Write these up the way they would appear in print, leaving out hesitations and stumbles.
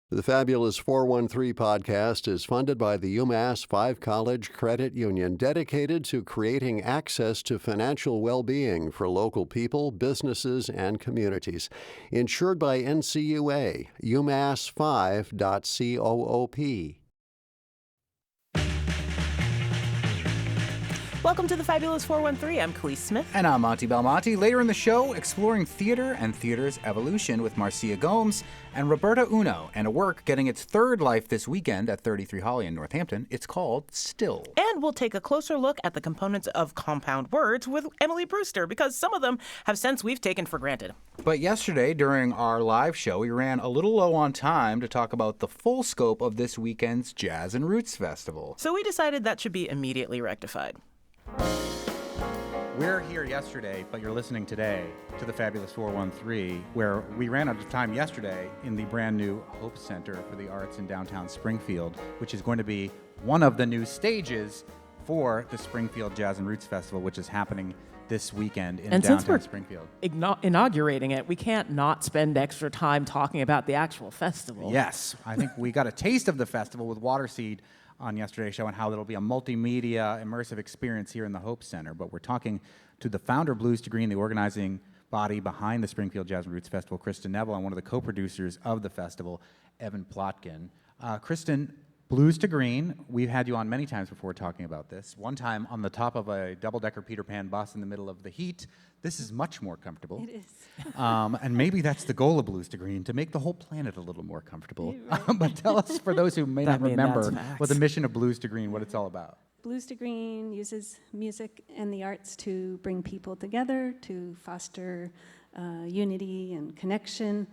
The Fabulous 413 podcast is funded by the UMass 5 College Credit Union, dedicated to creating access to financial well-being for local people, businesses, and communities. Insured by NCUA, umass5.coop. Welcome to the Fabulous 413. I'm Khalees Smith. And I'm Monty Belmonte. Later in the show, exploring theater and theater's evolution with Marcia Gomes and Roberta Uno, and a work getting its third life this weekend at 33 Holly in Northampton. It's called Still. And we'll take a closer look at the components of compound words with Emily Brewster, because some of them have sense we've taken for granted. But yesterday, during our live show, we ran a little low on time to talk about the full scope of this weekend's Jazz and Roots Festival. So we decided that should be immediately rectified. We're here yesterday, but you're listening today to the Fabulous 413, where we ran out of time yesterday in the brand new Hope Center for the Arts in downtown Springfield, which is going to be one of the new stages for the Springfield Jazz and Roots Festival, which is happening this weekend in downtown Springfield. Inaugurating it, we can't not spend extra time talking about the actual festival. Yes, I think we got a taste of the festival with Waterseed on yesterday's show and how it'll be a multimedia immersive experience here in the Hope Center. But we're talking to the founder of Blues to Green, the organizing body behind the Springfield Jazz and Roots Festival, Kristen Neville, and one of the co-producers of the festival, Evan Plotkin. Kristen, Blues to Green, we've had you on many times before talking about this. One time on the top of a double-decker Peter Pan bus in the middle of the heat. This is much more comfortable. It is. And maybe that's the goal of Blues to Green, to make the whole planet a little more comfortable. Right. But tell us, for those who may not remember, what the mission of Blues to Green, what it's all about. Blues to Green uses music and the arts to bring people together, to foster unity and connection.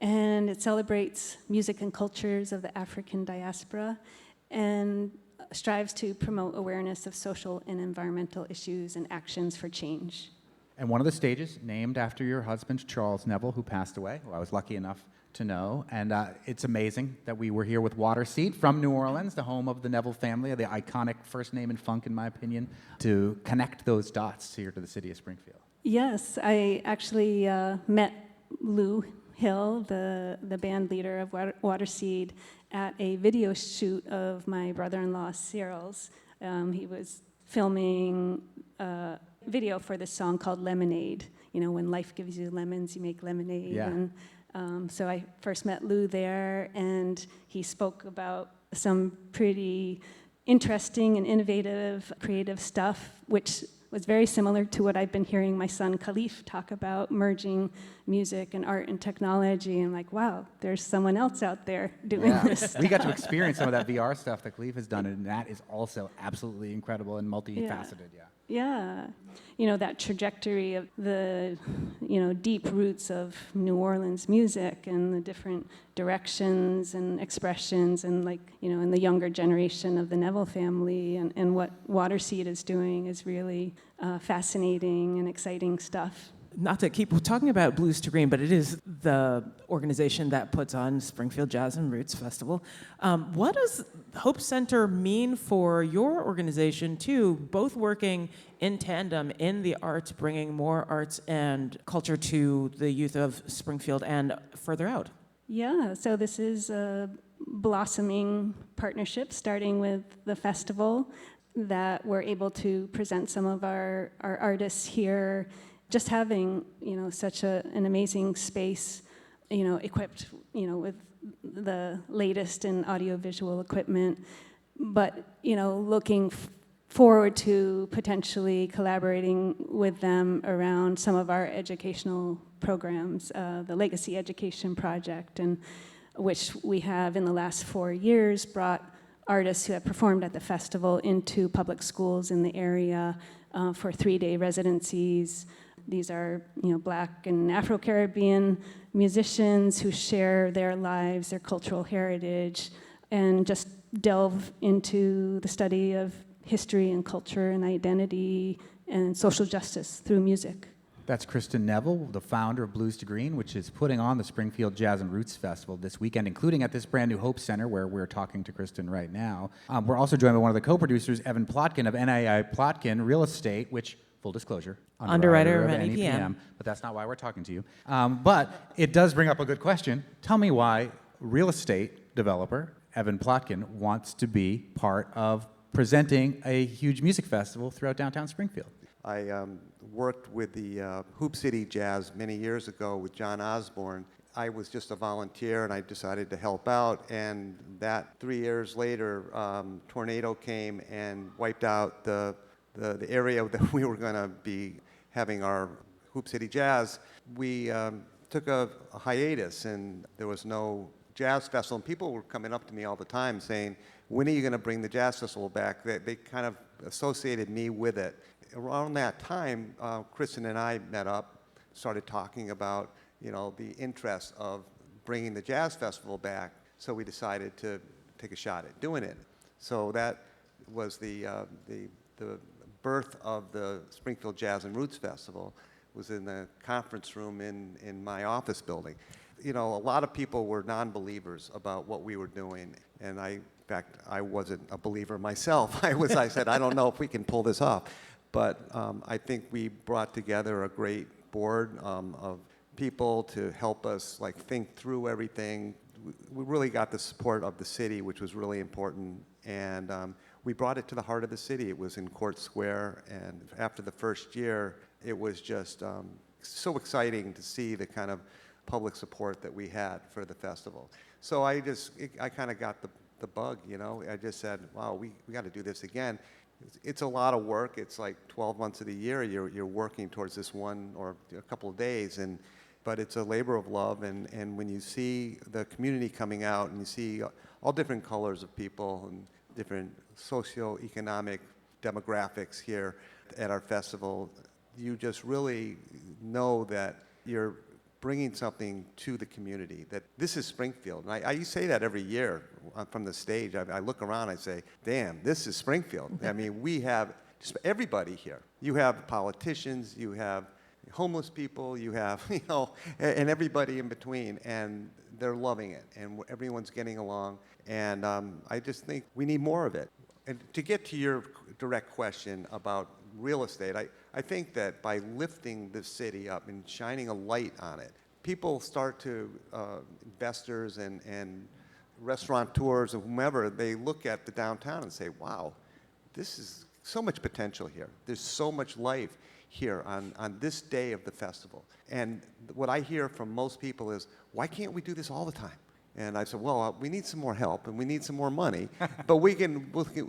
And it celebrates music and cultures of the African diaspora and strives to promote awareness of social and environmental issues and actions for change. And one of the stages named after your husband, Charles Neville, who passed away, who I was lucky enough to know. And it's amazing that we were here with Waterseed from New Orleans, the home of the Neville family, the iconic first name in funk, in my opinion, to connect those dots here to the city of Springfield. Yes, I actually met Lou Hill, the band leader of Waterseed, at a video shoot of my brother-in-law Cyril's. He was filming a video for this song called Lemonade. You know, when life gives you lemons, you make lemonade. Yeah. And so I first met Lou there, and he spoke about some pretty interesting and innovative, creative stuff, which was very similar to what I've been hearing my son Khalif talk about, merging music and art and technology. And like, wow, there's someone else out there doing this. We got to experience some of that VR stuff that Khalif has done, and that is also absolutely incredible and multifaceted. Yeah, you know, that trajectory of the, you know, deep roots of New Orleans music and the different directions and expressions, and like, you know, in the younger generation of the Neville family, and what Waterseed is doing is really fascinating and exciting stuff. Not to keep talking about Blues to Green, but it is the organization that puts on Springfield Jazz and Roots Festival. What does Hope Center mean for your organization, too, both working in tandem in the arts, bringing more arts and culture to the youth of Springfield and further out? Yeah, so this is a blossoming partnership, starting with the festival, that we're able to present some of our artists here. Just having, you know, such an amazing space, you know, equipped, you know, with the latest in audiovisual equipment, but, you know, looking forward to potentially collaborating with them around some of our educational programs, the Legacy Education Project, and which we have in the last 4 years brought artists who have performed at the festival into public schools in the area for 3-day residencies. These are, you know, Black and Afro-Caribbean musicians who share their lives, their cultural heritage, and just delve into the study of history and culture and identity and social justice through music. That's Kristen Neville, the founder of Blues to Green, which is putting on the Springfield Jazz and Roots Festival this weekend, including at this brand new Hope Center where we're talking to Kristen right now. We're also joined by one of the co-producers, Evan Plotkin of NAI Plotkin Real Estate, which, full disclosure, underwriter of NEPM. But that's not why we're talking to you. But it does bring up a good question. Tell me why real estate developer, Evan Plotkin, wants to be part of presenting a huge music festival throughout downtown Springfield. I worked with the Hoop City Jazz many years ago with John Osborne. I was just a volunteer, and I decided to help out. And that 3 years later, tornado came and wiped out the area that we were going to be having our Hoop City Jazz. We took a hiatus, and there was no jazz festival. And people were coming up to me all the time saying, "When are you going to bring the jazz festival back?" They kind of associated me with it. Around that time, Kristen and I met up, started talking about the interest of bringing the jazz festival back. So we decided to take a shot at doing it. So that was the birth of the Springfield Jazz and Roots Festival. It was in the conference room in my office building. A lot of people were non-believers about what we were doing, and in fact, I wasn't a believer myself. I said, I don't know if we can pull this off. But I think we brought together a great board of people to help us think through everything. We really got the support of the city, which was really important, and we brought it to the heart of the city. It was in Court Square, and after the first year, it was just so exciting to see the kind of public support that we had for the festival. So I kind of got the bug, I just said, wow, we got to do this again. It's a lot of work. It's like 12 months of the year you're working towards this one or a couple of days, but it's a labor of love, and when you see the community coming out and you see all different colors of people and different socioeconomic demographics here at our festival, you just really know that you're bringing something to the community, that this is Springfield. And I say that every year from the stage. I look around, I say, damn, this is Springfield. I mean, we have just everybody here. You have politicians, you have homeless people, you have, and everybody in between, and they're loving it, and everyone's getting along, and I just think we need more of it. And to get to your direct question about real estate, I think that by lifting the city up and shining a light on it, people start to, investors and restaurateurs and whomever, they look at the downtown and say, wow, this is so much potential here. There's so much life here on this day of the festival. And what I hear from most people is, why can't we do this all the time? And I said, well, we need some more help and we need some more money, but we'll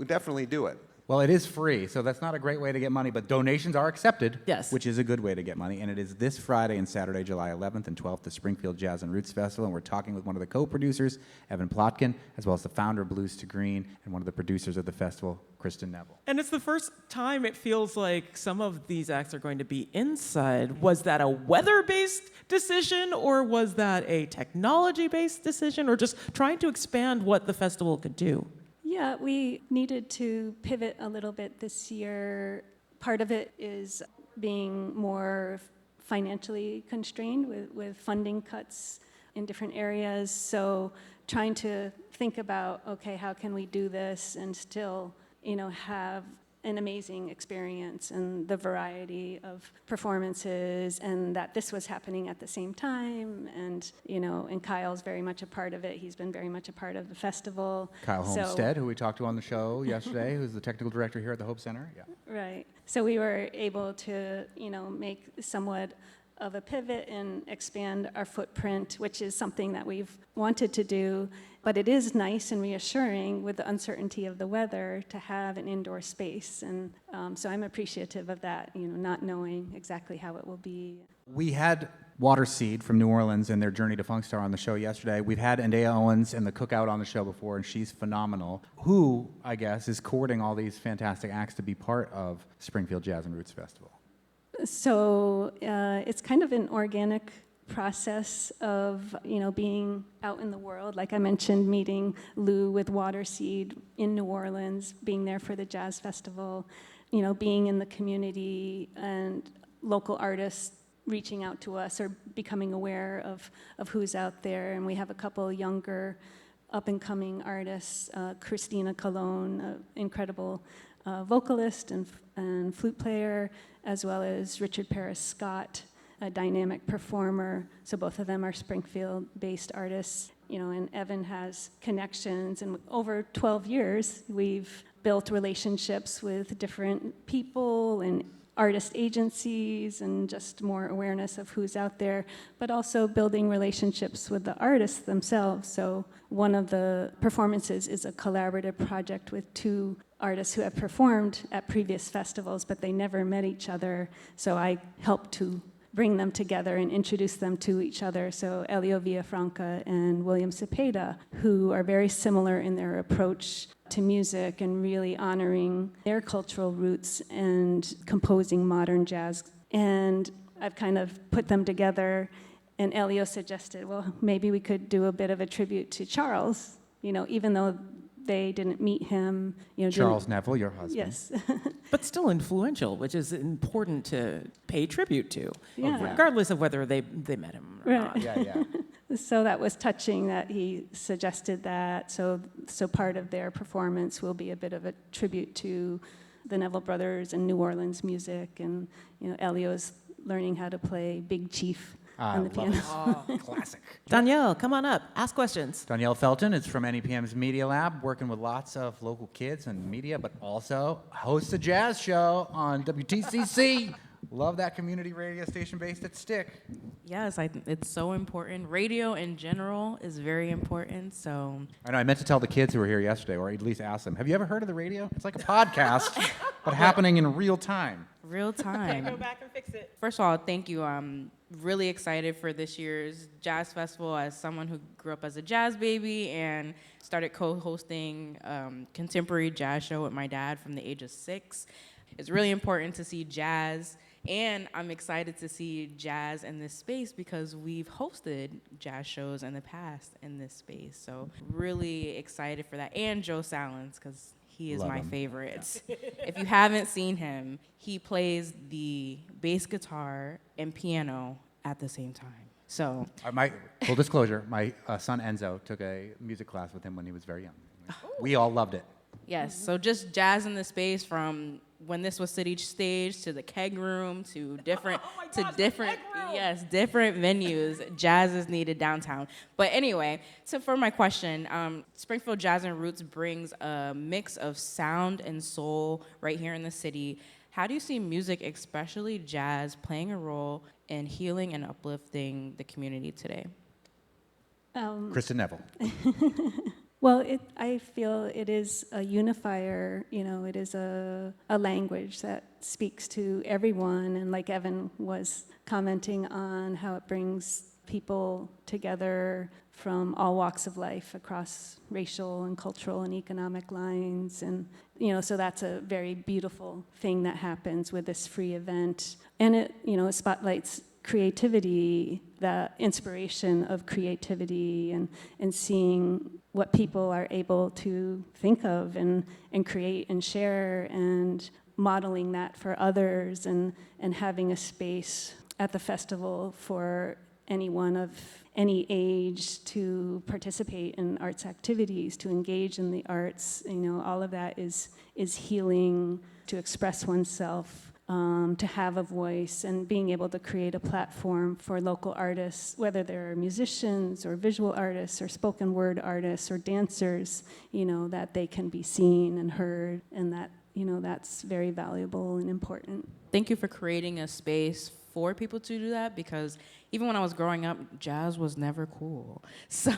definitely do it. Well, it is free, so that's not a great way to get money, but donations are accepted, Yes. which is a good way to get money. And it is this Friday and Saturday, July 11th and 12th, the Springfield Jazz and Roots Festival. And we're talking with one of the co-producers, Evan Plotkin, as well as the founder of Blues to Green, and one of the producers of the festival, Kristen Neville. And it's the first time it feels like some of these acts are going to be inside. Was that a weather-based decision, or was that a technology-based decision, or just trying to expand what the festival could do? Yeah, we needed to pivot a little bit this year. Part of it is being more financially constrained with funding cuts in different areas. So trying to think about, okay, how can we do this and still, have an amazing experience and the variety of performances, and that this was happening at the same time, and and Kyle's very much a part of it. He's been very much a part of the festival. Kyle Homestead, who we talked to on the show yesterday, who's the technical director here at the Hope Center. Yeah. Right. So we were able to, make somewhat of a pivot and expand our footprint, which is something that we've wanted to do. But it is nice and reassuring with the uncertainty of the weather to have an indoor space. And so I'm appreciative of that, not knowing exactly how it will be. We had Waterseed from New Orleans and their Journey to Funkstar on the show yesterday. We've had Andea Owens and the Cookout on the show before, and she's phenomenal. Who, I guess, is courting all these fantastic acts to be part of Springfield Jazz and Roots Festival? So it's kind of an organic process of, being out in the world. Like I mentioned, meeting Lou with Waterseed in New Orleans, being there for the Jazz Festival, being in the community and local artists reaching out to us or becoming aware of who's out there. And we have a couple younger up-and-coming artists, Christina Colon, an incredible vocalist and flute player, as well as Richard Paris Scott, a dynamic performer. So both of them are Springfield-based artists, and Evan has connections. And over 12 years, we've built relationships with different people and artist agencies and just more awareness of who's out there, but also building relationships with the artists themselves. So one of the performances is a collaborative project with two artists who have performed at previous festivals, but they never met each other. So I helped to bring them together and introduce them to each other. So Elio Villafranca and William Cepeda, who are very similar in their approach to music and really honoring their cultural roots and composing modern jazz. And I've kind of put them together, and Elio suggested, well, maybe we could do a bit of a tribute to Charles, even though they didn't meet him. Charles Neville, your husband. Yes. But still influential, which is important to pay tribute to, Yeah. regardless of whether they met him or Right. not. Yeah. So that was touching that he suggested that. So part of their performance will be a bit of a tribute to the Neville brothers and New Orleans music. And Elio's learning how to play Big Chief on the piano. Classic. Danielle, come on up. Ask questions. Danielle Felton is from NEPM's Media Lab, working with lots of local kids and media, but also hosts a jazz show on WTCC. Love that community radio station based at Stick. Yes, it's so important. Radio in general is very important. So I know I meant to tell the kids who were here yesterday, or at least ask them, have you ever heard of the radio? It's like a podcast, but happening in real time. real time. Go back and fix it. First of all, thank you. I'm really excited for this year's Jazz Festival as someone who grew up as a jazz baby and started co-hosting contemporary jazz show with my dad from the age of 6. It's really important to see jazz, and I'm excited to see jazz in this space because we've hosted jazz shows in the past in this space. So really excited for that. And Joe Salins, because he is Love my him. favorite. If you haven't seen him, he plays the bass guitar and piano at the same time. So My full disclosure, my son Enzo took a music class with him when he was very young. We all loved it. yes, so just jazz in the space from when this was City Stage to the Keg Room to different different venues. Jazz is needed downtown. But anyway, so for my question, Springfield Jazz and Roots brings a mix of sound and soul right here in the city. How do you see music, especially jazz, playing a role in healing and uplifting the community today? Kristen Neville. Well, I feel it is a unifier, it is a language that speaks to everyone, and like Evan was commenting on how it brings people together from all walks of life across racial and cultural and economic lines, and so that's a very beautiful thing that happens with this free event, and it spotlights creativity, the inspiration of creativity, and seeing what people are able to think of and create and share, and modeling that for others, and having a space at the festival for anyone of any age to participate in arts activities, to engage in the arts. All of that is healing, to express oneself, to have a voice, and being able to create a platform for local artists, whether they're musicians or visual artists or spoken word artists or dancers, that they can be seen and heard, and that, that's very valuable and important. Thank you for creating a space for people to do that, because even when I was growing up, jazz was never cool. So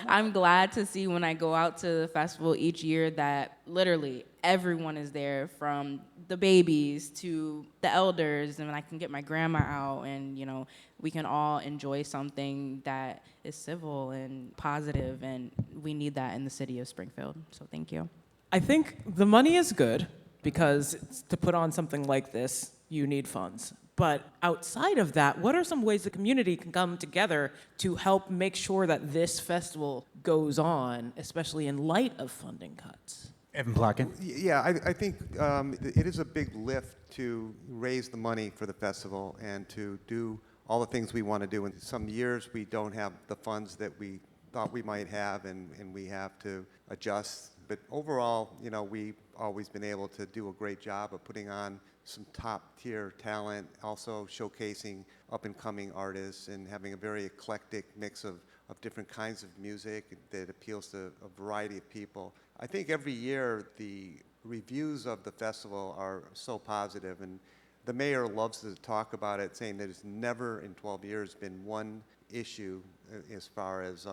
I'm glad to see when I go out to the festival each year that literally everyone is there, from the babies to the elders, and I can get my grandma out, and we can all enjoy something that is civil and positive, and we need that in the city of Springfield. So thank you. I think the money is good because to put on something like this, you need funds. But outside of that, what are some ways the community can come together to help make sure that this festival goes on, especially in light of funding cuts? Evan Plotkin. Yeah, I think it is a big lift to raise the money for the festival and to do all the things we want to do. In some years, we don't have the funds that we thought we might have, and we have to adjust. But overall, we've always been able to do a great job of putting on some top-tier talent, also showcasing up-and-coming artists and having a very eclectic mix of different kinds of music that appeals to a variety of people. I think every year the reviews of the festival are so positive, and the mayor loves to talk about it, saying that it's never in 12 years been one issue as far as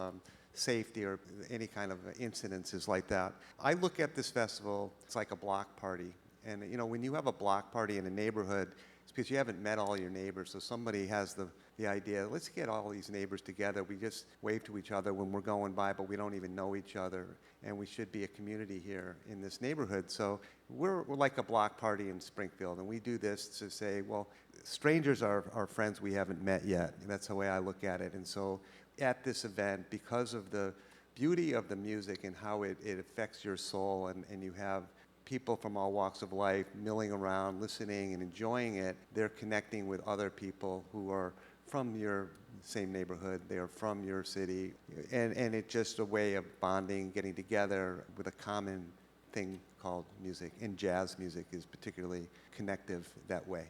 safety or any kind of incidences like that. I look at this festival, it's like a block party. And you know, when you have a block party in a neighborhood, it's because you haven't met all your neighbors. So somebody has the idea, let's get all these neighbors together. We just wave to each other when we're going by, but we don't even know each other. And we should be a community here in this neighborhood. So we're like a block party in Springfield. And we do this to say, well, strangers are friends we haven't met yet. And that's the way I look at it. And so at this event, because of the beauty of the music and how it affects your soul, and you have people from all walks of life milling around, listening and enjoying it, they're connecting with other people who are from your same neighborhood, they are from your city, and it's just a way of bonding, getting together with a common thing called music, and jazz music is particularly connective that way.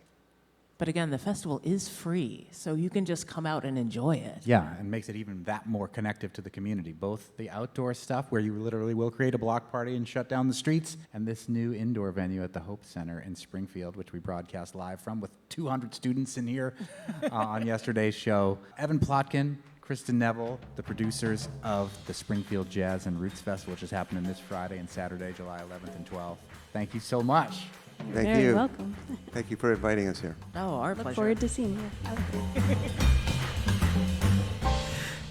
But again, the festival is free, so you can just come out and enjoy it. Yeah, and makes it even that more connective to the community. Both the outdoor stuff, where you literally will create a block party and shut down the streets, and this new indoor venue at the Hope Center in Springfield, which we broadcast live from with 200 students in here on yesterday's show. Evan Plotkin, Kristen Neville, the producers of the Springfield Jazz and Roots Festival, which is happening this Friday and Saturday, July 11th and 12th. Thank you so much. Thank Very you. welcome. Thank you for inviting us here. Oh, our Look pleasure. forward to seeing you.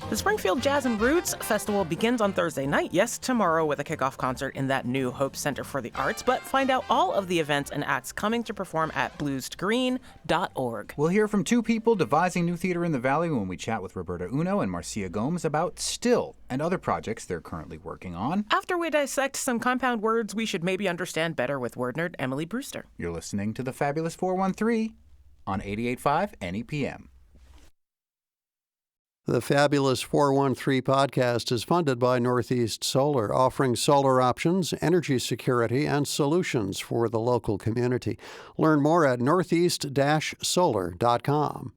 The Springfield Jazz and Roots Festival begins on Thursday night, yes, tomorrow, with a kickoff concert in that new Hope Center for the Arts. But find out all of the events and acts coming to perform at bluestogreen.org. We'll hear from two people devising new theater in the Valley when we chat with Roberta Uno and Marcia Gomes about Still and other projects they're currently working on. After we dissect some compound words we should maybe understand better with word nerd Emily Brewster. You're listening to the Fabulous 413 on 88.5 NEPM. The Fabulous 413 podcast is funded by Northeast Solar, offering solar options, energy security, and solutions for the local community. Learn more at northeast-solar.com.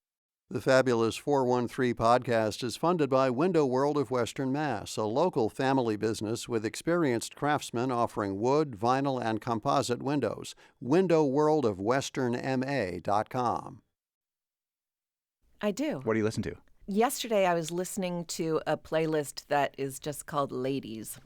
The Fabulous 413 podcast is funded by Window World of Western Mass, a local family business with experienced craftsmen offering wood, vinyl, and composite windows. windowworldofwesternma.com. I do. What do you listen to? Yesterday, I was listening to a playlist that is just called Ladies.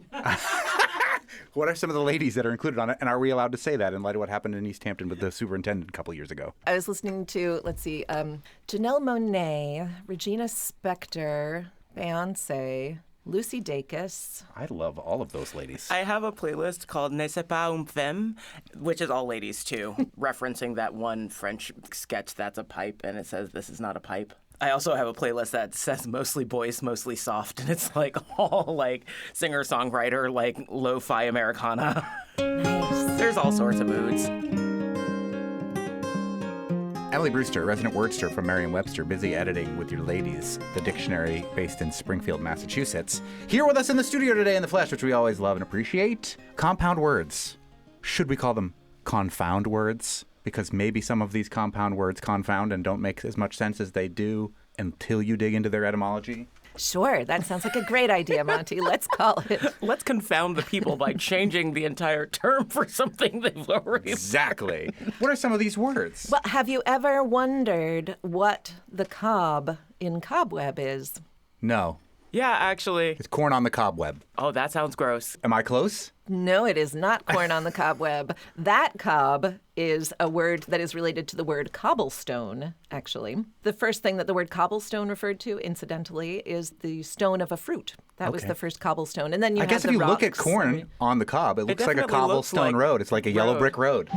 What are some of the ladies that are included on it? And are we allowed to say that in light of what happened in East Hampton with the superintendent a couple years ago? I was listening to, Janelle Monáe, Regina Spektor, Beyoncé, Lucy Dacus. I love all of those ladies. I have a playlist called Ne sais pas une femme, which is all ladies too, referencing that one French sketch that's a pipe and it says this is not a pipe. I also have a playlist that says mostly boys, mostly soft, and it's like all like singer-songwriter, like lo-fi Americana. Nice. There's all sorts of moods. Emily Brewster, resident wordster from Merriam-Webster, busy editing with your ladies, the dictionary based in Springfield, Massachusetts. Here with us in the studio today in the flesh, which we always love and appreciate, compound words. Should we call them confound words? Because maybe some of these compound words confound and don't make as much sense as they do until you dig into their etymology. Sure, that sounds like a great idea, Monty. Let's call it. Let's confound the people by changing the entire term for something they've already... Exactly. What are some of these words? Well, have you ever wondered what the cob in cobweb is? No. Yeah, actually. It's corn on the cobweb. Oh, that sounds gross. Am I close? No, it is not corn on the cobweb. That cob is a word that is related to the word cobblestone, actually. The first thing that the word cobblestone referred to, incidentally, is the stone of a fruit. That was the first cobblestone. And then you I have guess if the you look at rocks. corn on the cob, it looks like a definitely looks cobblestone like road. It's like a yellow road. brick road.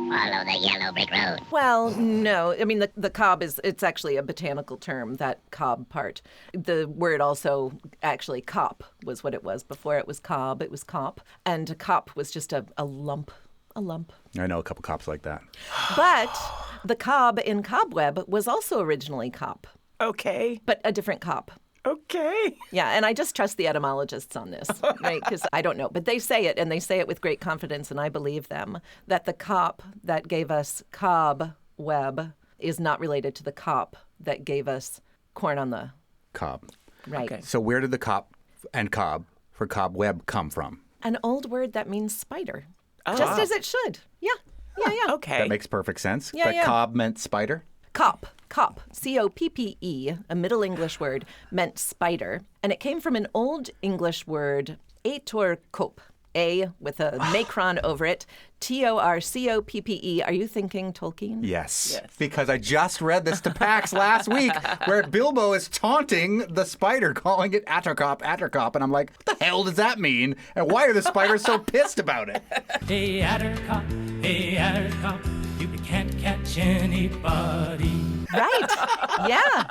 Follow the yellow brick road. Well, no. I mean, the cob it's actually a botanical term, that cob part. The word also, actually, cop was what it was. Before it was cob, it was cop. And a cop was just a lump. A lump. I know a couple cops like that. But the cob in cobweb was also originally cop, Okay. but a different cop. Oh, Okay. Yeah, and I just trust the etymologists on this, right? Because I don't know. But they say it, and they say it with great confidence, and I believe them, that the cop that gave us cob web is not related to the cop that gave us corn on the Cob. right. Okay. So where did the cop and cob for cobweb come from? An old word that means spider, just as it should. Yeah, yeah. Okay. That makes perfect sense. Yeah, but yeah. cob meant spider? Cop, C-O-P-P-E, a Middle English word, meant spider. And it came from an Old English word, atorcope, A with a macron over it, Torcoppe. Are you thinking Tolkien? Yes. Because I just read this to PAX last week where Bilbo is taunting the spider, calling it Attercop, Attercop. And I'm like, what the hell does that mean? And why are the spiders so pissed about it? Hey, Attercop, you can't catch anybody. Right. Yeah.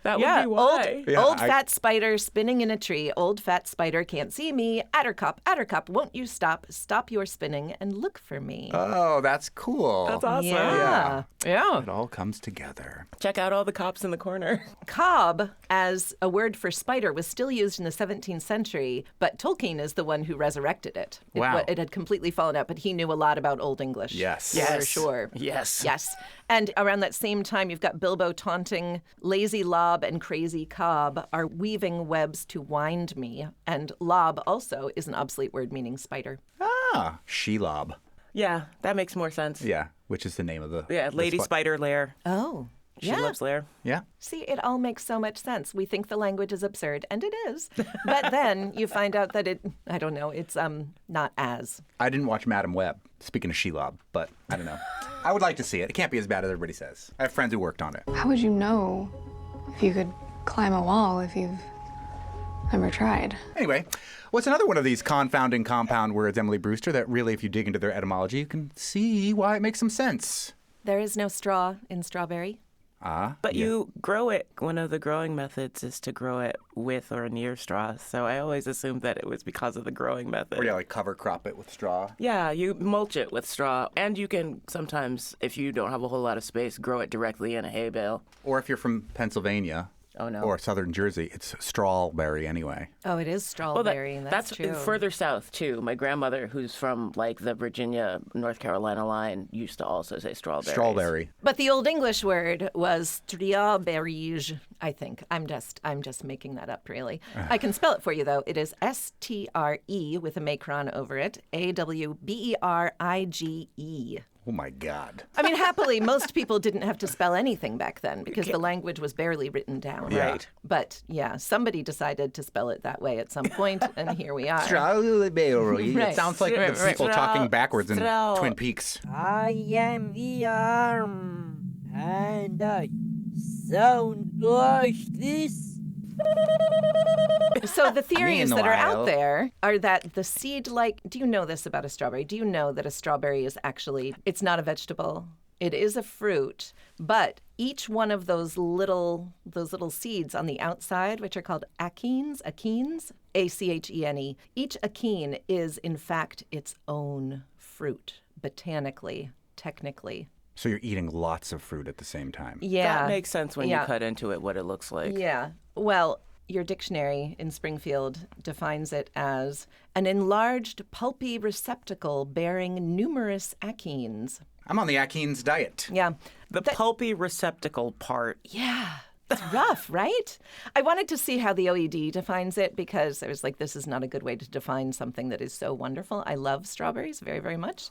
That would be why. Old fat spider spinning in a tree. Old fat spider can't see me. Attercop, won't you stop? Stop your spinning and look for me. Oh, that's cool. That's awesome. Yeah. It all comes together. Check out all the cops in the corner. Cob, as a word for spider, was still used in the 17th century, but Tolkien is the one who resurrected it. Wow. It had completely fallen out, but he knew a lot about Old English. Yes. For sure. Yes. Yes. And around that same time, you've got Bilbo taunting lazy lob and crazy cob are weaving webs to wind me. And lob also is an obsolete word meaning spider. Ah, Shelob. Yeah, that makes more sense. Yeah, which is the name of the... Yeah, Lady Spider Lair. Oh. She Yeah. loves Lair. Yeah. See, it all makes so much sense. We think the language is absurd, and it is. But then you find out that it's not as. I didn't watch Madam Web, speaking of Shelob, but I don't know. I would like to see it. It can't be as bad as everybody says. I have friends who worked on it. How would you know if you could climb a wall if you've never tried? Anyway, what's another one of these confounding compound words, Emily Brewster, that really, if you dig into their etymology, you can see why it makes some sense? There is no straw in strawberry. But you grow it. One of the growing methods is to grow it with or near straw. So I always assumed that it was because of the growing method. Or like cover crop it with straw. Yeah, you mulch it with straw. And you can sometimes, if you don't have a whole lot of space, grow it directly in a hay bale. Or if you're from Pennsylvania. Oh, no. Or southern Jersey, it's strawberry anyway. Oh, it is strawberry. That's true. Further south, too. My grandmother, who's from, like, the Virginia, North Carolina line, used to also say strawberry. Strawberry. But the Old English word was strawberries, I think. I'm just making that up, really. I can spell it for you, though. It is S-T-R-E with a macron over it, A-W-B-E-R-I-G-E. Oh, my God. I mean, happily, most people didn't have to spell anything back then because the language was barely written down. Yeah. Right. But, yeah, somebody decided to spell it that way at some point, and here we are. Strawberry. Right. It sounds like the people talking backwards in Twin Peaks. I am the arm, and I sound like this. So the theories that are Meanwhile- out there are that the seed-like... Do you know this about a strawberry? Do you know that a strawberry is actually... It's not a vegetable. It is a fruit, but each one of those little seeds on the outside, which are called achenes, A-C-H-E-N-E, each achene is, in fact, its own fruit, botanically, technically. So you're eating lots of fruit at the same time. Yeah. That makes sense when you cut into it, what it looks like. Yeah. Well, your dictionary in Springfield defines it as an enlarged pulpy receptacle bearing numerous achenes. I'm on the Atkins diet. Yeah. The pulpy receptacle part. Yeah. It's rough, right? I wanted to see how the OED defines it because I was like, this is not a good way to define something that is so wonderful. I love strawberries very, very much.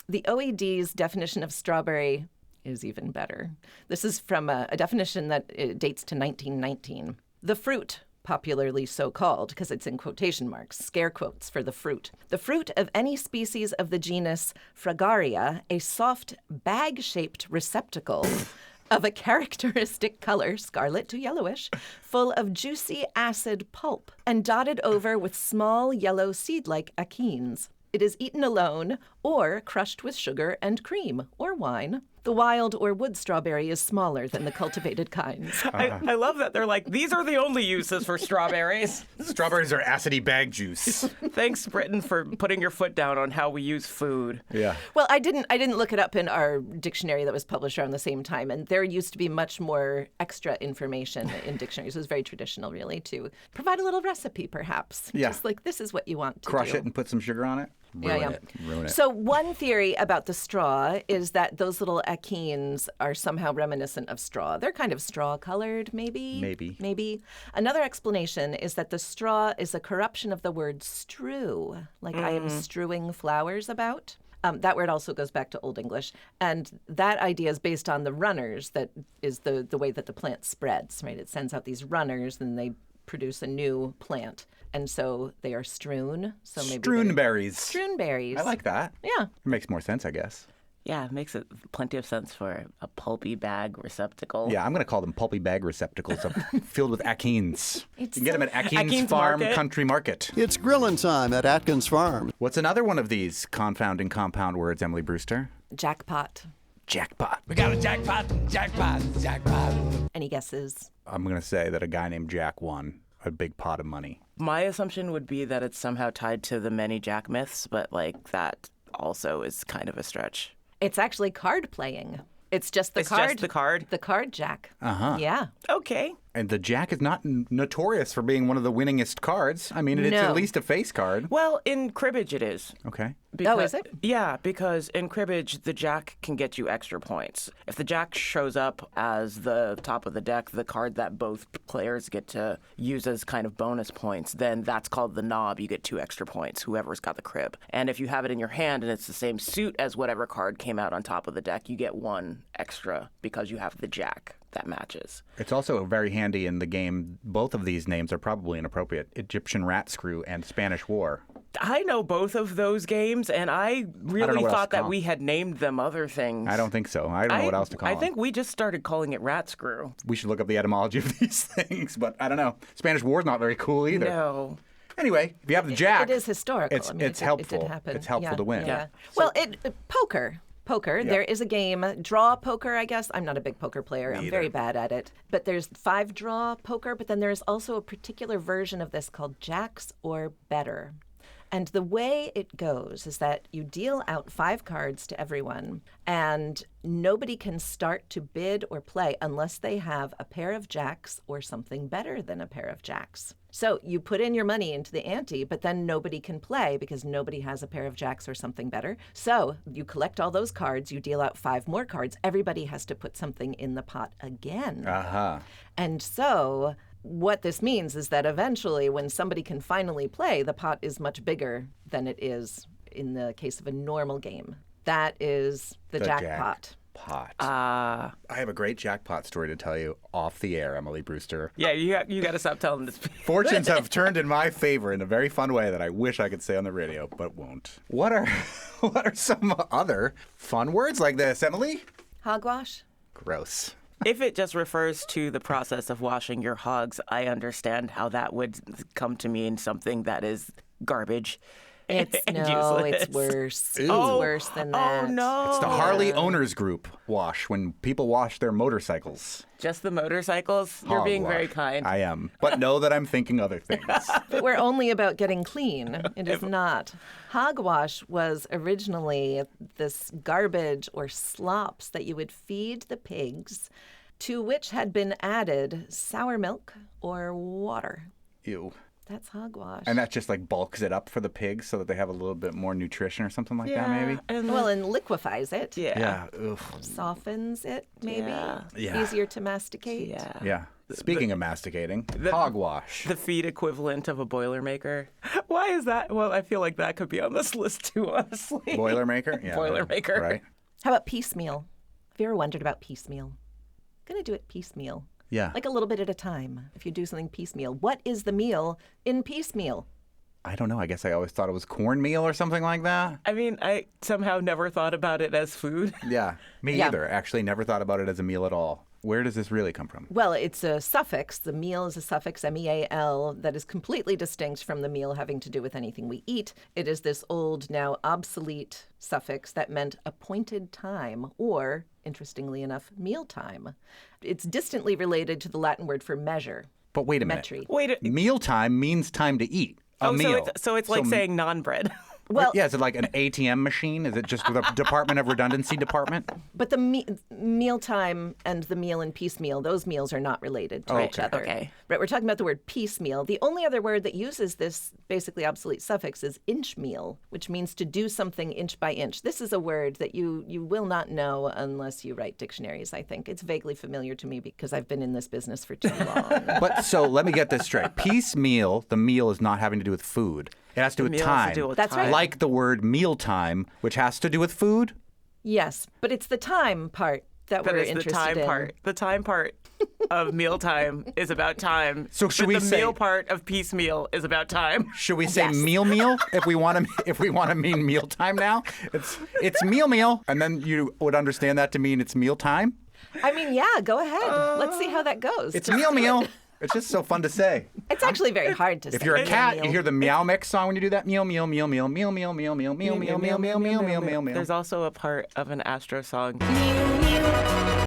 The OED's definition of strawberry is even better. This is from a definition that dates to 1919. The fruit, popularly so called, because it's in quotation marks, scare quotes for the fruit. The fruit of any species of the genus Fragaria, a soft bag-shaped receptacle of a characteristic color, scarlet to yellowish, full of juicy acid pulp, and dotted over with small yellow seed-like achenes. It is eaten alone or crushed with sugar and cream or wine. The wild or wood strawberry is smaller than the cultivated kinds. I love that they're like, these are the only uses for strawberries. Strawberries are acidy bag juice. Thanks, Britain, for putting your foot down on how we use food. Yeah. Well, I didn't look it up in our dictionary that was published around the same time, and there used to be much more extra information in dictionaries. It was very traditional, really, to provide a little recipe, perhaps. Yeah. Just like, this is what you want to Crush do. it and put some sugar on it. Ruin it. So one theory about the straw is that those little achenes are somehow reminiscent of straw. They're kind of straw-colored, maybe? Maybe. Another explanation is that the straw is a corruption of the word strew, like I am strewing flowers about. That word also goes back to Old English. And that idea is based on the runners, that is the way that the plant spreads, right? It sends out these runners, and they produce a new plant. And so they are strewn. So maybe strewn berries. Strewn berries. I like that. Yeah. It makes more sense, I guess. Yeah, it makes plenty of sense for a pulpy bag receptacle. Yeah, I'm going to call them pulpy bag receptacles filled with achenes. You can get them at Atkins Atkins Farm Market. Country Market. It's grillin' time at Atkins Farm. What's another one of these confounding compound words, Emily Brewster? Jackpot. Jackpot. We got a jackpot, jackpot, jackpot. Any guesses? I'm going to say that a guy named Jack won a big pot of money. My assumption would be that it's somehow tied to the many Jack myths, but like that also is kind of a stretch. It's actually card playing. It's just the card. Just the card? The card Jack. Uh-huh. Yeah. Okay. And the Jack is not notorious for being one of the winningest cards. I mean, it's at least a face card. Well, in cribbage it is. Okay. Is it? Yeah, because in cribbage, the Jack can get you extra points. If the Jack shows up as the top of the deck, the card that both players get to use as kind of bonus points, then that's called the knob. You get 2 extra points, whoever's got the crib. And if you have it in your hand and it's the same suit as whatever card came out on top of the deck, you get 1 extra because you have the Jack that matches. It's also very handy in the game. Both of these names are probably inappropriate. Egyptian Rat Screw and Spanish War. I know both of those games, and I really thought that we had named them other things. I don't think so. I don't know what else to call them. I think we just started calling it Rat Screw. We should look up the etymology of these things, but I don't know. Spanish War's not very cool either. No. Anyway, if you have the Jack, It is historical. it's helpful. It did happen. It's helpful to win. Yeah. Well, poker. Poker. Yeah. There is a game, draw poker, I guess. I'm not a big poker player. I'm very bad at it. But there's 5-draw poker, but then there's also a particular version of this called Jacks or Better. And the way it goes is that you deal out 5 cards to everyone, and nobody can start to bid or play unless they have a pair of jacks or something better than a pair of jacks. So you put in your money into the ante, but then nobody can play because nobody has a pair of jacks or something better. So you collect all those cards, you deal out 5 more cards. Everybody has to put something in the pot again. Uh-huh. And so what this means is that eventually when somebody can finally play, the pot is much bigger than it is in the case of a normal game. That is the jackpot. I have a great jackpot story to tell you off the air, Emily Brewster. Yeah, you got to stop telling this. Fortunes have turned in my favor in a very fun way that I wish I could say on the radio, but won't. What are some other fun words like this, Emily? Hogwash? Gross. If it just refers to the process of washing your hogs, I understand how that would come to mean something that is garbage. It's worse. It's worse than that. Oh, no. It's the Harley Owners Group wash, when people wash their motorcycles. Just the motorcycles? You're being Hogwash. very kind. I am. But know that I'm thinking other things. But we're only about getting clean. It is not. Hogwash was originally this garbage or slops that you would feed the pigs, to which had been added sour milk or water. Ew. That's hogwash. And that just like bulks it up for the pigs so that they have a little bit more nutrition or something like that, maybe? And liquefies it. Yeah. Oof. Softens it, maybe. Yeah. Easier to masticate. Yeah. Speaking of masticating, hogwash. The feed equivalent of a Boilermaker. Why is that? Well, I feel like that could be on this list too, honestly. Boilermaker? Yeah. Boilermaker. Right. How about piecemeal? Have you ever wondered about piecemeal? I'm going to do it piecemeal. Yeah. Like a little bit at a time. If you do something piecemeal. What is the meal in piecemeal? I don't know. I guess I always thought it was cornmeal or something like that. I mean, I somehow never thought about it as food. Yeah. Me either. Actually, never thought about it as a meal at all. Where does this really come from? Well, it's a suffix. The meal is a suffix, meal, that is completely distinct from the meal having to do with anything we eat. It is this old, now obsolete suffix that meant appointed time or, interestingly enough, mealtime. It's distantly related to the Latin word for measure. But wait a minute. Wait. Mealtime means time to eat. A meal. So it's like saying non-bread. Well, yeah, is it like an ATM machine? Is it just the Department of Redundancy department? But the mealtime and the meal and piecemeal, those meals are not related to each other. Okay. Right, we're talking about the word piecemeal. The only other word that uses this basically obsolete suffix is inch meal, which means to do something inch by inch. This is a word that you will not know unless you write dictionaries, I think. It's vaguely familiar to me because I've been in this business for too long. But so let me get this straight. Piecemeal, the meal is not having to do with food. It has to do with time. That's right. Like the word mealtime, which has to do with food? Yes, but it's the time part that we're interested in. The time part of mealtime is about time. So should we say the meal part of piecemeal is about time? Should we say meal if we want to mean mealtime now? It's meal, and then you would understand that to mean it's mealtime? I mean, yeah, go ahead. Let's see how that goes. It's meal. It's just so fun to say. It's actually very hard to say. If you're a cat, you hear the Meow Mix song when you do that. Meow, meow, meow, meow, meow, meow, meow, meow, meow, meow, meow, meow, meow, meow, meow, meow. There's also a part of an Astro song.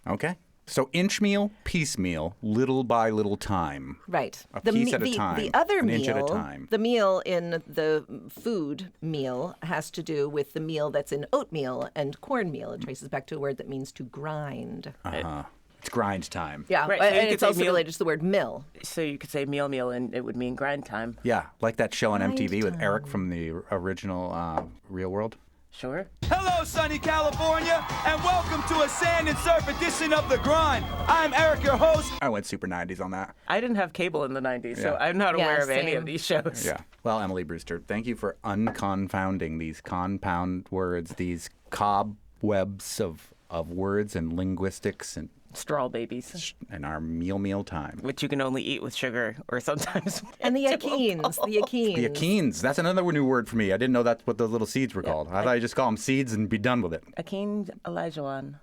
Okay. So inch meal, piecemeal, little by little time. Right. A piece at a time. The other an meal, inch at a time. The meal in the food meal has to do with the meal that's in oatmeal and cornmeal. It traces back to a word that means to grind. Uh-huh. It's grind time. Yeah, Right, so and it's also meal, related to the word mill. So you could say meal, and it would mean grind time. Yeah, like that show on MTV Grind with Eric from the original Real World. Sure. Hello, sunny California, and welcome to a sand and surf edition of The Grind. I'm Eric, your host. I went super 90s on that. I didn't have cable in the 90s, so Yeah. I'm not aware of any same. of these shows. Yeah. Well, Emily Brewster, thank you for unconfounding these compound words, these cobwebs of words and linguistics and Straw babies. and our meal time. Which you can only eat with sugar or sometimes. And the akines. The akines. That's another new word for me. I didn't know that's what those little seeds were called. I thought you just call them seeds and be done with it. Akine Elijah. And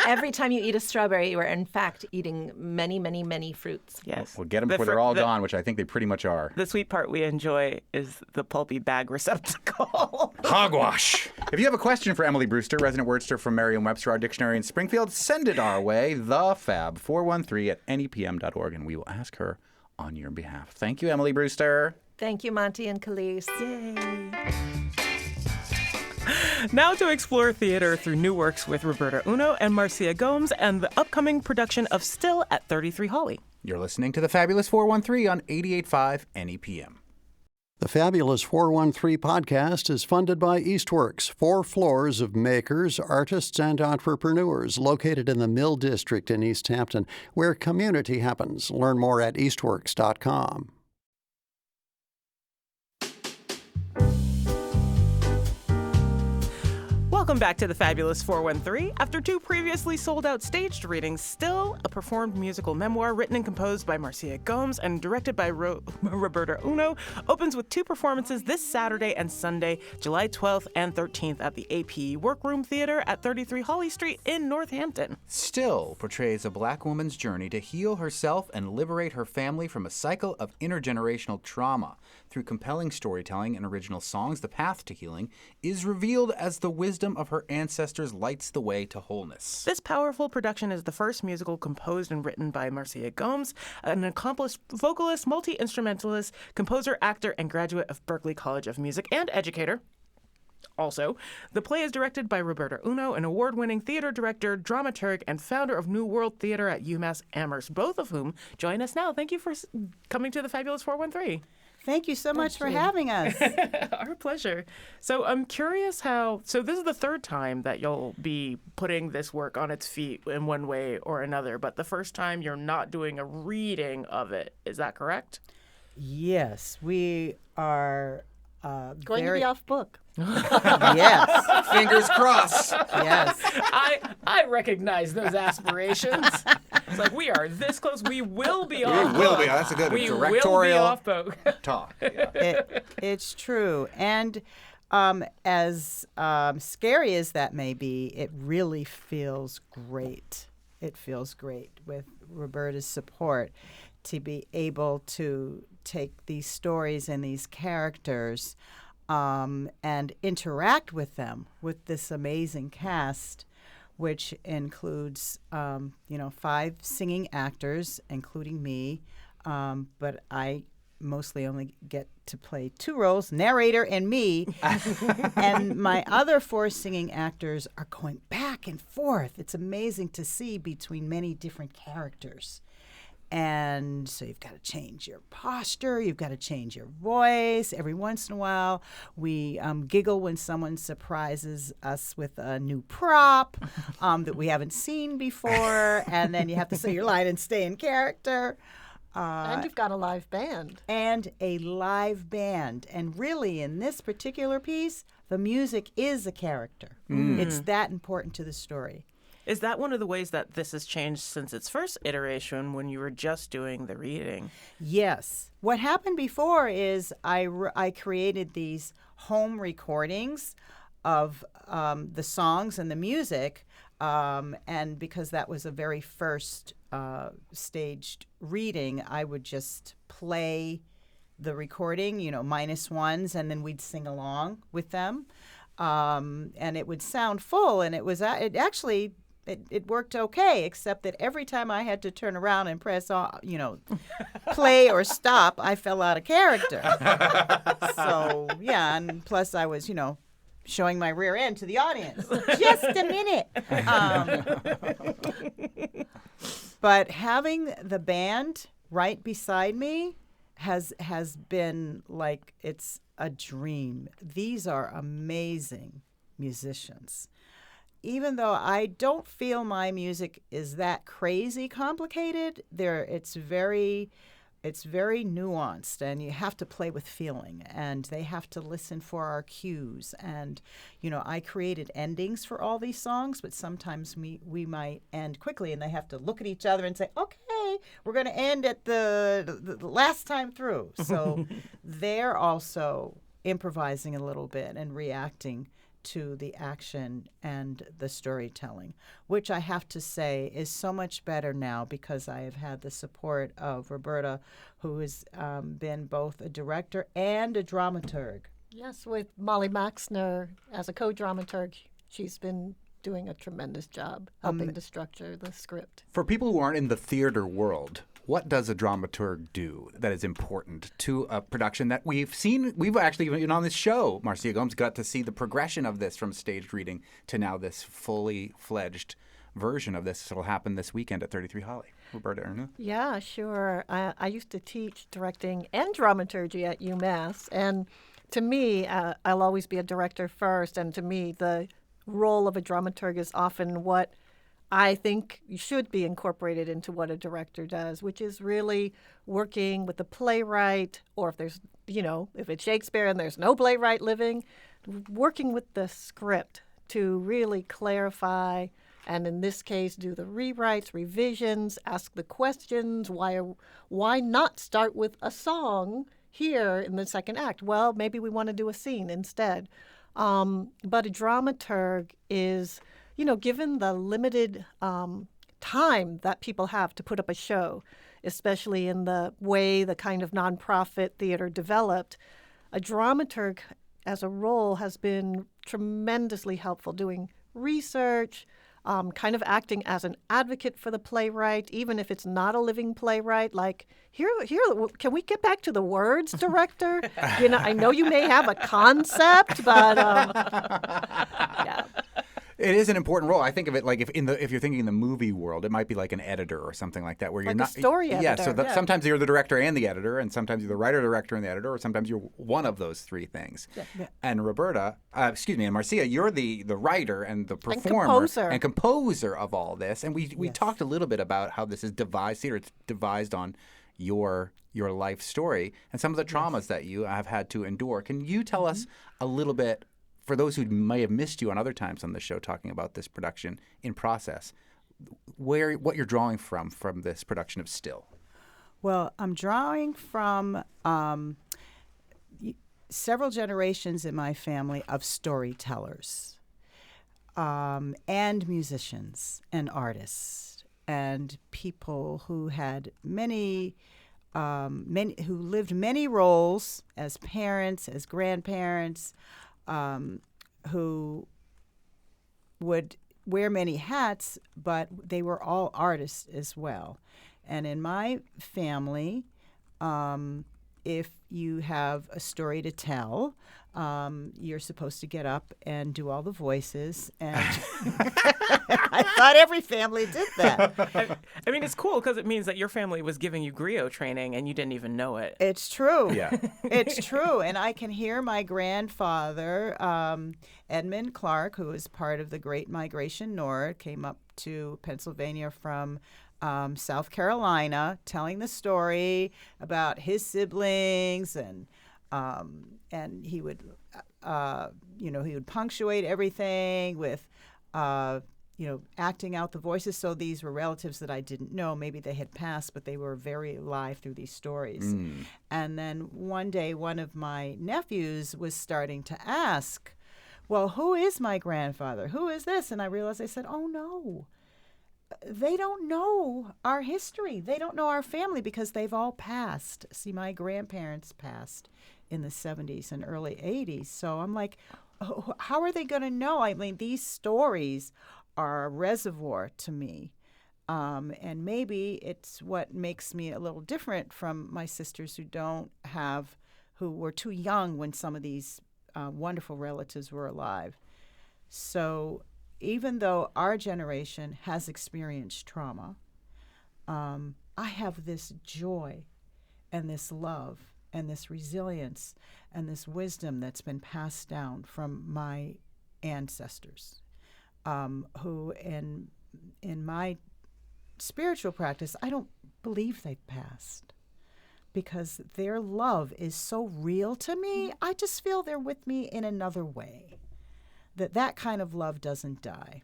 every time you eat a strawberry, you are in fact eating many, many, many fruits. Yes. We'll get them before they're all gone, which I think they pretty much are. The sweet part we enjoy is the pulpy bag receptacle. Hogwash. If you have a question for Emily Brewster, resident wordster from Merriam-Webster, our dictionary in Springfield, send it our way, thefab413@nepm.org, and we will ask her on your behalf. Thank you, Emily Brewster. Thank you, Monty and Khalees. Now to explore theater through new works with Roberta Uno and Marcia Gomes and the upcoming production of Still at 33 Holly. You're listening to the Fabulous 413 on 88.5 NEPM. The Fabulous 413 podcast is funded by Eastworks, 4 floors of makers, artists, and entrepreneurs located in the Mill District in East Hampton, where community happens. Learn more at eastworks.com. Welcome back to the Fabulous 413. After 2 previously sold-out staged readings, Still, a performed musical memoir written and composed by Marcia Gomes and directed by Roberta Uno, opens with 2 performances this Saturday and Sunday, July 12th and 13th at the APE Workroom Theater at 33 Holly Street in Northampton. Still portrays a black woman's journey to heal herself and liberate her family from a cycle of intergenerational trauma. Through compelling storytelling and original songs, the path to healing is revealed as the wisdom of her ancestors lights the way to wholeness. This powerful production is the first musical composed and written by Marcia Gomes, an accomplished vocalist, multi-instrumentalist, composer, actor, and graduate of Berklee College of Music and educator. Also, the play is directed by Roberta Uno, an award-winning theater director, dramaturg, and founder of New World Theater at UMass Amherst, both of whom join us now. Thank you for coming to the Fabulous 413. Thank you so much for having us. Our pleasure. So I'm curious so this is the 3rd time that you'll be putting this work on its feet in one way or another, but the first time you're not doing a reading of it. Is that correct? Yes, we are going to be off book. Yes. Fingers crossed. Yes. I recognize those aspirations. It's like we are this close. We will be off. We will be. That's a good directorial will be off book. talk. Yeah. It's true. And as scary as that may be, it really feels great it feels great with Roberta's support to be able to take these stories and these characters and interact with them with this amazing cast, which includes 5 singing actors, including me, but I mostly only get to play 2 roles, narrator and me. And my other 4 singing actors are going back and forth. It's amazing to see between many different characters. And so you've got to change your posture, you've got to change your voice. Every once in a while, we giggle when someone surprises us with a new prop that we haven't seen before. And then you have to say your line and stay in character. And you've got a live band. And a live band. And really, in this particular piece, the music is a character. It's that important to the story. Is that one of the ways that this has changed since its first iteration when you were just doing the reading? Yes. What happened before is I created these home recordings of the songs and the music, and because that was a very first staged reading, I would just play the recording, -1s, and then we'd sing along with them, and it would sound full, and it actually. It worked okay, except that every time I had to turn around and press play or stop, I fell out of character. So, yeah, and plus I was, showing my rear end to the audience. Just a minute. But having the band right beside me has been like it's a dream. These are amazing musicians. Even though I don't feel my music is that crazy complicated, it's very nuanced, and you have to play with feeling, and they have to listen for our cues. And I created endings for all these songs, but sometimes we might end quickly, and they have to look at each other and say, "Okay, we're going to end at the last time through." So they're also improvising a little bit and reacting to the action and the storytelling, which I have to say is so much better now because I have had the support of Roberta, who has been both a director and a dramaturg. Yes, with Molly Maxner as a co-dramaturg, she's been doing a tremendous job helping to structure the script. For people who aren't in the theater world, what does a dramaturg do that is important to a production that we've seen? We've actually, even on this show, Marcia Gomes got to see the progression of this from staged reading to now this fully fledged version of this. It'll happen this weekend at 33 Holly. Roberta Uno? Yeah, sure. I used to teach directing and dramaturgy at UMass. And to me, I'll always be a director first. And to me, the role of a dramaturg is often what I think should be incorporated into what a director does, which is really working with the playwright, or if there's, if it's Shakespeare and there's no playwright living, working with the script to really clarify, and in this case, do the rewrites, revisions, ask the questions. Why not start with a song here in the second act? Well, maybe we want to do a scene instead. But a dramaturg is, given the limited time that people have to put up a show, especially in the way the kind of nonprofit theater developed, a dramaturg as a role has been tremendously helpful, doing research, kind of acting as an advocate for the playwright, even if it's not a living playwright. Like, here, can we get back to the words, director? I know you may have a concept, but yeah. It is an important role. I think of it like if you're thinking in the movie world, it might be like an editor or something like that, where you're not a story editor. Yeah, so sometimes you're the director and the editor, and sometimes you're the writer, director, and the editor, or sometimes you're one of those 3 things. Yeah. And Roberta, and Marcia, you're the writer and the performer and composer of all this. And we talked a little bit about how this is devised theater. It's devised on your life story and some of the traumas that you have had to endure. Can you tell us a little bit, for those who may have missed you on other times on the show talking about this production in process, what you're drawing from this production of Still? Well, I'm drawing from several generations in my family of storytellers and musicians and artists. and people who had many who lived many roles as parents, as grandparents, who would wear many hats, but they were all artists as well. And in my family, if you have a story to tell, you're supposed to get up and do all the voices. And I thought every family did that. I mean, it's cool because it means that your family was giving you griot training and you didn't even know it. It's true. Yeah. It's true. And I can hear my grandfather, Edmund Clark, who was part of the Great Migration North, came up to Pennsylvania from South Carolina, telling the story about his siblings, and he would, he would punctuate everything with, acting out the voices. So these were relatives that I didn't know. Maybe they had passed, but they were very alive through these stories. And then one day, one of my nephews was starting to ask, well, who is my grandfather? Who is this? And I realized, I said, oh, no. They don't know our history. They don't know our family because they've all passed. See, my grandparents passed in the 70s and early 80s. So I'm like, how are they going to know? I mean, these stories are a reservoir to me. And maybe it's what makes me a little different from my sisters who were too young when some of these wonderful relatives were alive. So even though our generation has experienced trauma, I have this joy and this love and this resilience and this wisdom that's been passed down from my ancestors, who in my spiritual practice, I don't believe they've passed because their love is so real to me. I just feel they're with me in another way. That kind of love doesn't die.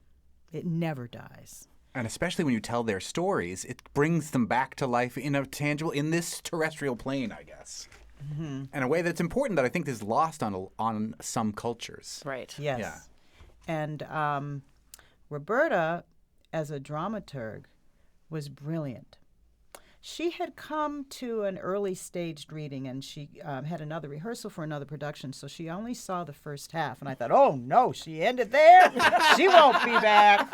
It never dies. And especially when you tell their stories, it brings them back to life in this terrestrial plane, I guess. Mm-hmm. In a way that's important that I think is lost on some cultures. Right. Yes. Yeah. And Roberta, as a dramaturg, was brilliant. She had come to an early staged reading, and she had another rehearsal for another production, so she only saw the first half. And I thought, oh, no, she ended there? She won't be back.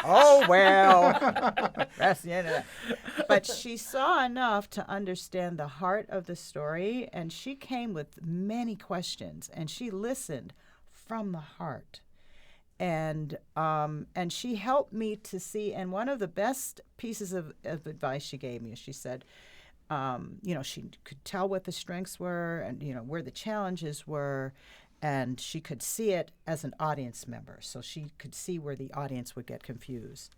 Oh, well. That's the end of that. But she saw enough to understand the heart of the story, and she came with many questions, and she listened from the heart. And she helped me to see, and one of the best pieces of advice she gave me is she said, she could tell what the strengths were and, where the challenges were, and she could see it as an audience member, so she could see where the audience would get confused.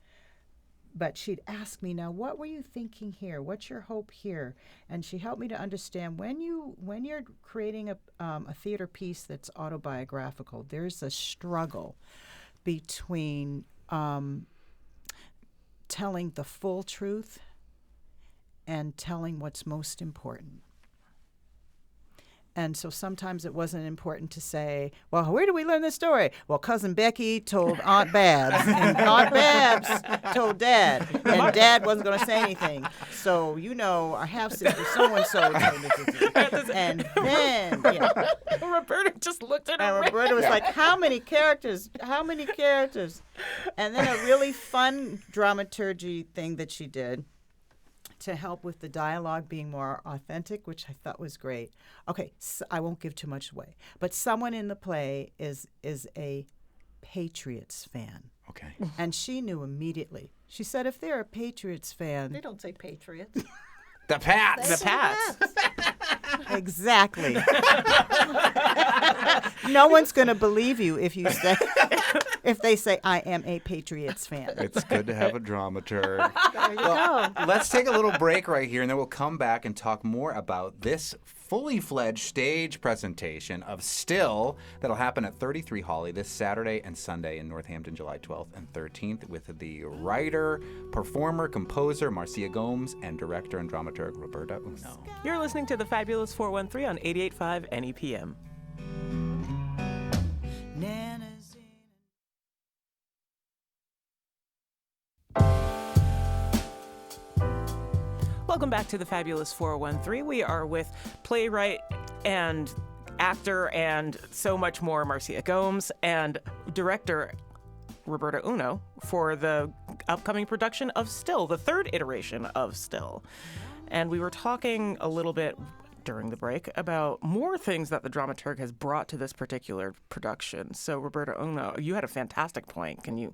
But she'd ask me, now, what were you thinking here? What's your hope here? And she helped me to understand when you're creating a theater piece that's autobiographical, there's a struggle between telling the full truth and telling what's most important. And so sometimes it wasn't important to say, well, where do we learn this story? Well, Cousin Becky told Aunt Babs, and Aunt Babs told Dad, and Dad wasn't going to say anything. So, our half-sister so-and-so told me. And then, Roberta just looked at her. And Roberta was like, how many characters? How many characters? And then a really fun dramaturgy thing that she did to help with the dialogue being more authentic, which I thought was great. Okay, so I won't give too much away, but someone in the play is a Patriots fan. Okay. And she knew immediately. She said, if they're a Patriots fan... They don't say Patriots. The Pats. The Pats. Exactly. No one's going to believe you if they say, I am a Patriots fan. It's good to have a dramaturg. There you go. Let's take a little break right here, and then we'll come back and talk more about this fully fledged stage presentation of Still that'll happen at 33 Hawley this Saturday and Sunday in Northampton, July 12th and 13th, with the writer, performer, composer Marcia Gomes, and director and dramaturg Roberta Uno. You're listening to the Fabulous 413 on 88.5 NEPM. Welcome back to the Fabulous 413. We are with playwright and actor and so much more, Marcia Gomes, and director Roberta Uno for the upcoming production of Still, the third iteration of Still. And we were talking a little bit during the break about more things that the dramaturg has brought to this particular production. So, Roberta Uno, you had a fantastic point. Can you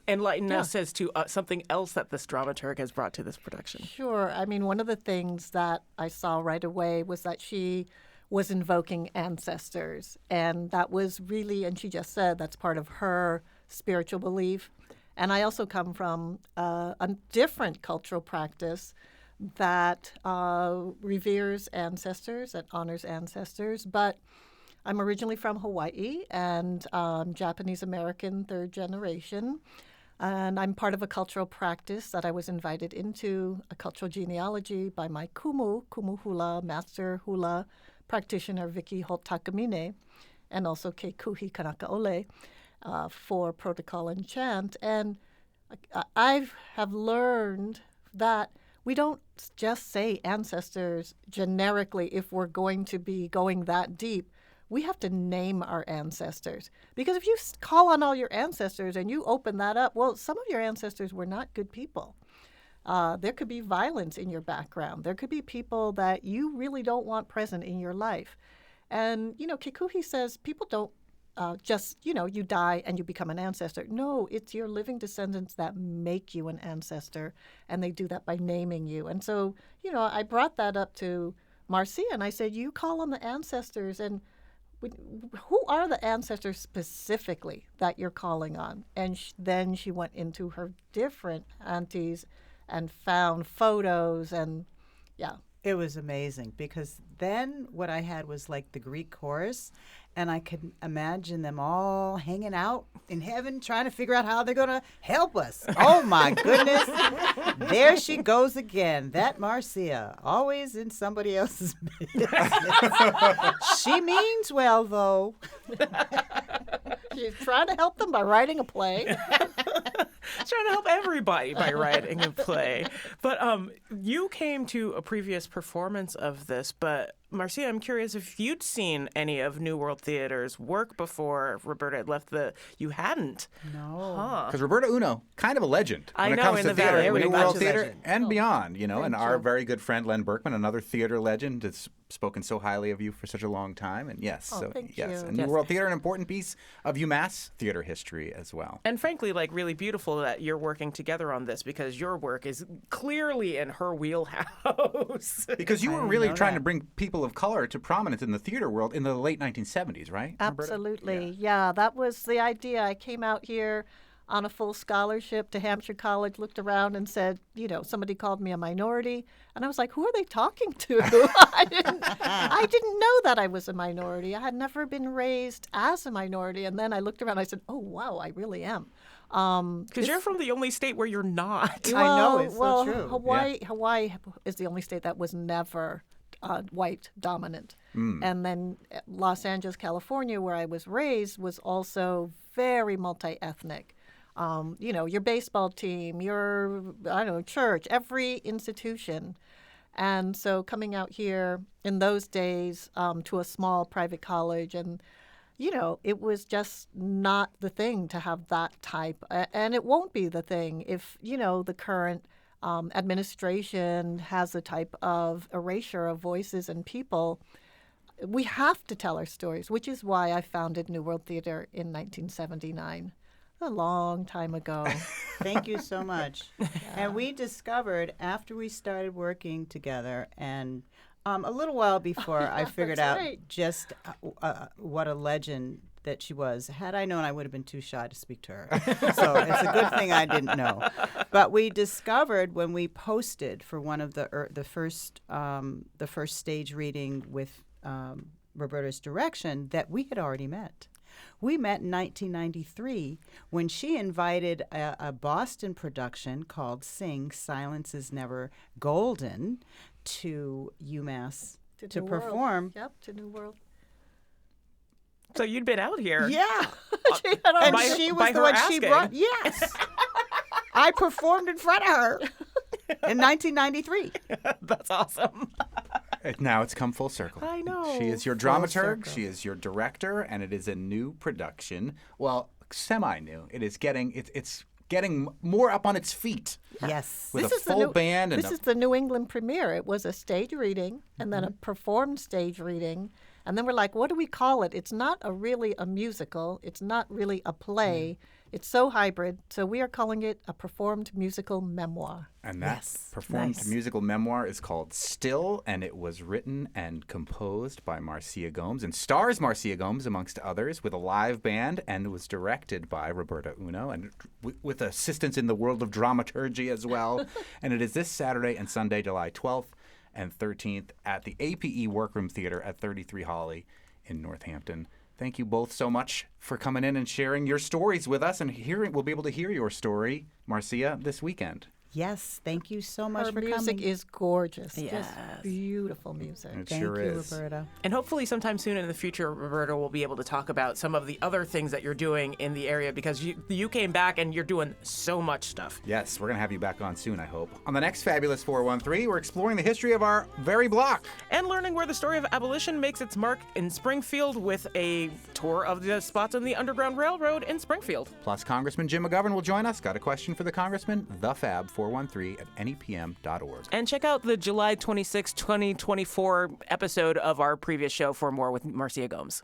enlighten us as to something else that this dramaturg has brought to this production? Sure. I mean, one of the things that I saw right away was that she was invoking ancestors. And that was really, and she just said that's part of her spiritual belief. And I also come from a different cultural practice that reveres ancestors, that honors ancestors. But I'm originally from Hawaii and Japanese American, third generation. And I'm part of a cultural practice that I was invited into, a cultural genealogy by my kumu hula, master hula practitioner Vicky Holt Takamine, and also Keikuhi Kanakaole for protocol and chant. And I have learned that we don't just say ancestors generically if we're going to be going that deep. We have to name our ancestors. Because if you call on all your ancestors and you open that up, well, some of your ancestors were not good people. There could be violence in your background. There could be people that you really don't want present in your life. And, Kikuhi says people don't you die and you become an ancestor. No, it's your living descendants that make you an ancestor, and they do that by naming you. And so, I brought that up to Marcia, and I said, you call on the ancestors, and who are the ancestors specifically that you're calling on? And then she went into her different aunties and found photos, and yeah. It was amazing because then what I had was like the Greek chorus, and I could imagine them all hanging out in heaven trying to figure out how they're going to help us. Oh, my goodness. There she goes again. That Marcia, always in somebody else's business. She means well, though. She's trying to help them by writing a play. Trying to help everybody by writing a play. But you came to a previous performance of this, but Marcia, I'm curious if you'd seen any of New World Theater's work before Roberta had left You hadn't. No. Because Roberta Uno, kind of a legend when it know, comes in to the theater, Valley, New World Theater legend. and beyond, and Thank our you. very good friend Len Berkman, another theater legend that's spoken so highly of you for such a long time. And thank you. you. And New World Theater, an important piece of UMass theater history as well. And frankly, really beautiful that you're working together on this because your work is clearly in her wheelhouse. Because you were really trying to bring people of color to prominence in the theater world in the late 1970s, right? Absolutely. Roberta? Yeah, that was the idea. I came out here on a full scholarship to Hampshire College, looked around and said, somebody called me a minority. And I was like, who are they talking to? I didn't know that I was a minority. I had never been raised as a minority. And then I looked around and I said, oh, wow, I really am. Because you're from the only state where you're not. Well, I know, it's so true. Hawaii is the only state that was never white dominant. And then Los Angeles, California, where I was raised, was also very multi-ethnic. Your baseball team, your, church, every institution. And so coming out here in those days to a small private college, and, it was just not the thing to have that type. And it won't be the thing if, the current administration has the type of erasure of voices and people. We have to tell our stories, which is why I founded New World Theater in 1979. A long time ago. Thank you so much. And we discovered after we started working together, and a little while before I figured out just what a legend that she was. Had I known, I would have been too shy to speak to her. So it's a good thing I didn't know. But we discovered when we posted for one of the first stage reading with Roberta's direction that we had already met. We met in 1993 when she invited a Boston production called Sing, Silence is Never Golden, to UMass to perform. Yep, to New World. So you'd been out here. Yeah. She was the one she brought. Yes. I performed in front of her. in 1993. That's awesome. Now it's come full circle. I know. She is your Full dramaturg. circle. She is your director, and it is a new production. Well, semi-new. It is getting it's getting more up on its feet. Yes. With This a is the full new- band and This is the New England premiere. It was a stage reading and then a performed stage reading. And then we're like, what do we call it? It's not really a musical. It's not really a play. It's so hybrid. So we are calling it a performed musical memoir. And that performed musical memoir is called Still, and it was written and composed by Marcia Gomes and stars Marcia Gomes, amongst others, with a live band, and was directed by Roberta Uno, and with assistance in the world of dramaturgy as well. And it is this Saturday and Sunday, July 12th and 13th at the APE Workroom Theater at 33 Holly in Northampton. Thank you both so much for coming in and sharing your stories with us, and we'll be able to hear your story, Marcia, this weekend. Yes, thank you so much Her for music coming. is gorgeous. Yes. Just beautiful music. It Thank sure you, is. Roberta. And hopefully sometime soon in the future, Roberta will be able to talk about some of the other things that you're doing in the area, because you came back and you're doing so much stuff. Yes, we're going to have you back on soon, I hope. On the next Fabulous 413, we're exploring the history of our very block. And learning where the story of abolition makes its mark in Springfield with a tour of the spots on the Underground Railroad in Springfield. Plus, Congressman Jim McGovern will join us. Got a question for the Congressman? TheFab413 at nepm.org. And check out the July 26, 2024 episode of our previous show for more with Marcia Gomes.